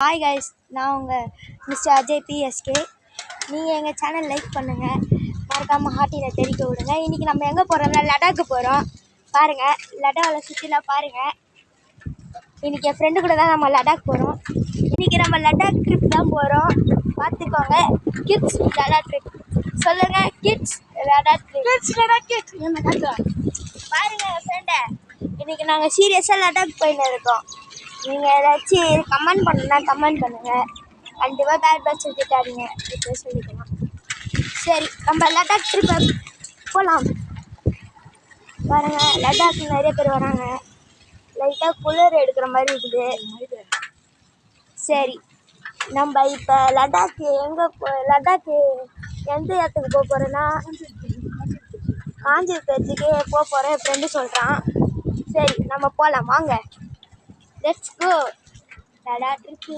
Hi guys, நான் உங்கள் mister Ajay PSK. நீங்கள் எங்கள் சேனல் லைக் பண்ணுங்கள், மறக்காமல் ஹார்ட்டியில் தெரிவிக்க விடுங்க. இன்றைக்கி நம்ம எங்கே போகிறோம்னா லடாக்கு போகிறோம். பாருங்கள், லடாவில் சுற்றிலாம் பாருங்கள். இன்றைக்கி என் ஃப்ரெண்டு கூட தான் நம்ம லடாக் போகிறோம். இன்றைக்கி நம்ம லடாக் ட்ரிப் தான் போகிறோம். பார்த்துக்கோங்க, கிட்ஸ் லடாக் ட்ரிப். சொல்லுங்கள், கிட்ஸ் லடாக் ட்ரிப். பாருங்கள் என் ஃப்ரெண்டை, இன்றைக்கி நாங்கள் சீரியஸாக லடாக் போயின்னு இருக்கோம். நீங்கள் ஏதாச்சும் கமெண்ட் பண்ணுன்னா கமெண்ட் பண்ணுங்கள். கண்டிப்பாக பேட் பேட்ச் எடுத்துட்டாதீங்க, இப்போ சொல்லிக்கலாம். சரி, நம்ம லடாக் ட்ரிப்பை போகலாம். பாருங்கள், லடாக் நிறைய பேர் வராங்க. லைட்டாக குளிர் எடுக்கிற மாதிரி இருக்குது. சரி, நம்ம இப்போ லடாக்கு லடாக்கு எந்த இடத்துக்கு போக போகிறோன்னா காஞ்சிபுரத்துக்கு போக போகிறேன். என் ஃப்ரெண்டு சொல்கிறான். சரி, நம்ம போகலாம் வாங்க. Let's go Ladakh trip.